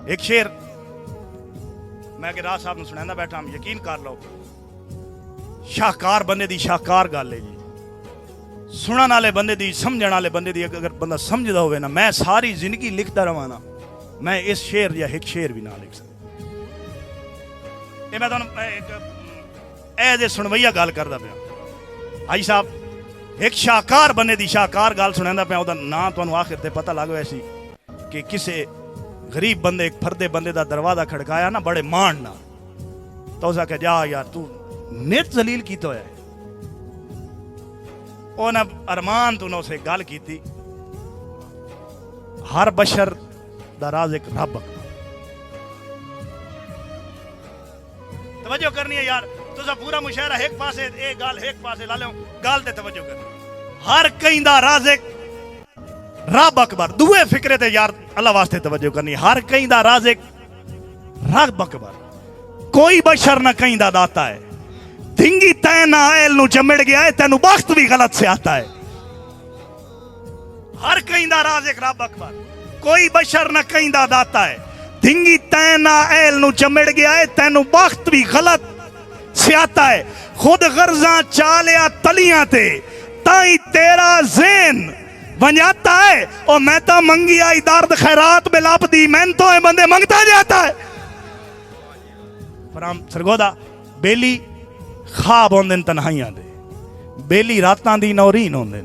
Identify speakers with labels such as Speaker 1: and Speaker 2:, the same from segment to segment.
Speaker 1: एक शेर मैं कि राज साहब सुना बैठा, हम यकीन कर लो शाहकार बंदे दी शाहकार गल है जी। सुनने वाले बंदे दी, समझने वाले बंदे दी अगर बंदा समझदा होवे ना, मैं सारी जिंदगी लिखता रहा ना, मैं इस शेर या एक शेर भी ना लिख सकता। मैं तुहानू एज ए सुनवैया गल करदा पिया। आई साहब एक शाहकार बंदे दी शाहकार गल सुनांदा पिया, ओहदा नाम तुहानू आखिर ते पता लग वैसी कि किसे गरीब बंदे एक फरदे बंदे दा दरवाजा खड़काया ना बड़े मान ना, तो उस आख्या जा यार तू नित जलील कीता होया है। उन्हें अरमान तू ना उसे गल की, हर बशर दा राज एक रब। तवज्जो करनी है यार, तुसा पूरा मुशायरा एक पासे ए गल एक पासे ला लो, गल ते तवज्जो करनी। हर कहीं दा राज एक रब अकबर, दुए फिक्रे ते यार अल्लाह वास्ते तवज्जो करनी। हर कहीं दा राज एक रब अकबर, कोई बशर ना कहीं दा दाता है। धिंगी तै ना आयल नू चमड़ गया है, तेनू बख्त भी गलत से आता है। हर कहीं दा राज एक रब अकबर, कोई बशर ना कहीं दा दाता है। धिंगी तै ना आयल नू चमड़ गया है, तेनू बख्त भी गलत से आता है। खुद गर्जा चालिया तलियां ते ताई तेरा ज़ेन वंजाता है। और मैं तो मंगी आई दर्द खैरात में लाप दी, मैं तो है बंदे मंगता जाता है। फराम सरगोदा बेली खाब होंदे तन्हाइयां दे, बेली रातां दी नौरीन होंदे,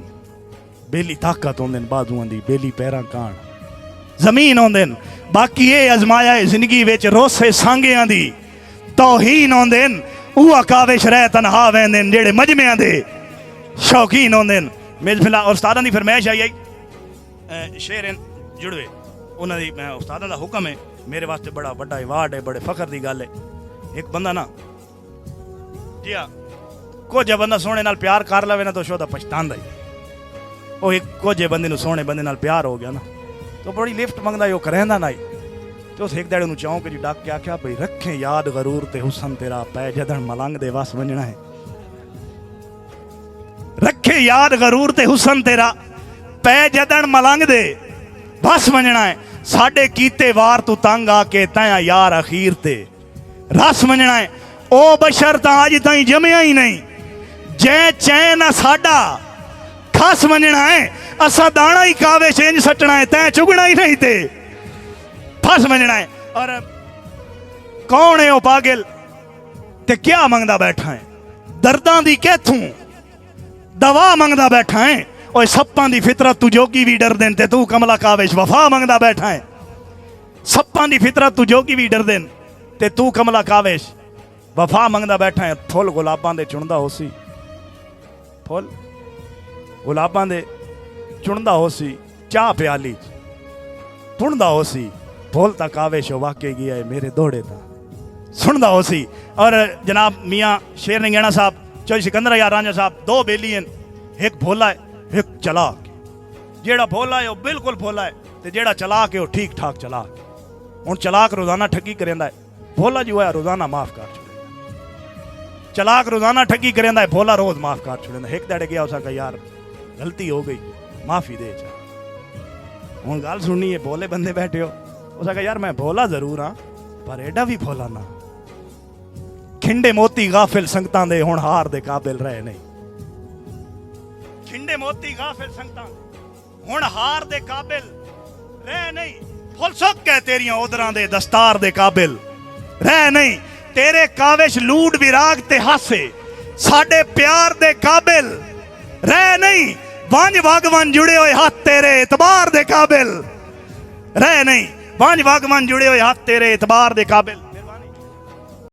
Speaker 1: बेली ताकत होंदे बाजुआं दी, बेली पैरां कान जमीन होंदे। बाकी ये अजमाया है जिंदगी विच रोसे सांगियां दी तौहीन होंदे। उहा काविश रह तनहा वेंदे जेड़े मजमियां दे शौकीन होंदे। मेरे फिलहाल उस्तादां दी फरमाइश आई शेर जुड़वे उन्हां दी, मैं उस्तादां दा हुक्म है मेरे वास्ते बड़ा बड़ा अवार्ड है, बड़े फखर दी गल है। एक बंदा ना जी हाँ कुछ बंदा सोने नाल प्यार कर लवे ना तो शोदा पछतांदा ही। वो एक कुछ बंदे नूं सोने बंदे नाल प्यार हो गया ना तो बड़ी लिफ्ट मंगदा ही, वो करेंदा ना ही। तो उस एक दड़े नूं चौंक च डक के आख्या भाई रखे याद गरूर ते हुसन तेरा, पै जदन मलंग दे वस वंजना है। रखे याद गरूर ते हुसन तेरा, पै जदन मलंग दे बस वंजना है। साडे कीते वार तू तंग आके तया यार अखीर ते रस वंजना है। ओ बशर तां अज ताईं जमिया ही नहीं, जै चैन साडा खस वंजना है। असा दाना ही कावे इंज सटना है, तै चुगना ही नहीं ते फस वंजना है। और कौन है ओ पागल ते क्या मंगदा बैठा है, दर्दां दी कैथों दवा मंगदा बैठा है। और सप्पां दी फितरत तू जोगी भी डर देन ते तू कमला कावेश वफा मंगदा बैठा है। सप्पां दी फितरत तू जोगी भी डर देन ते तू कमला कावेश वफा मंगदा बैठा है। फुल गुलाबां दे चुनदा होसी, फुल गुलाबां दे चुनदा होसी, चाह प्याली पुणदा होसी। फुल तक कावेश वाके गया है मेरे दौड़े ता सुनदा होसी। और जनाब मियाँ शेर नंगेणा साहब, चौधरी सिकंदर यार रांझा साहब, दो बेली हैं, एक भोला है एक चलाक। जेड़ा भोला है वो बिल्कुल भोला है, ते जेड़ा चलाक है वो ठीक ठाक चलाक। हुण चलाक रोजाना ठगी करेंदा है, भोला जो है रोजाना माफ कर छुड़ेंदा। चलाक रोजाना ठगी करेंदा है, भोला रोज माफ कर छुड़ेंदा। एक दड़े गया उसका यार गलती हो गई माफी दे जा। हुण गल सुननी है, भोले बंदे बैठे हो, उसका यार मैं भोला जरूर हाँ पर एडा भी भोला ना। खिंडे मोती गाफिल संगतां दे हुण हार दे काबिल रहे नहीं। खिंडे मोती गाफिल संगतां हुण हार दे काबिल रह नहीं। फुल सुक है तेरियां उदरां दे दस्तार दे काबिल रह नहीं। तेरे काविश लूट विराग ते हासे साडे प्यार दे काबिल रह नहीं। वंज भगवान जुड़े हुए हाथ तेरे एतबार दे काबिल रह नहीं। वंज भगवान जुड़े हुए हाथ तेरे एतबार दे काबिल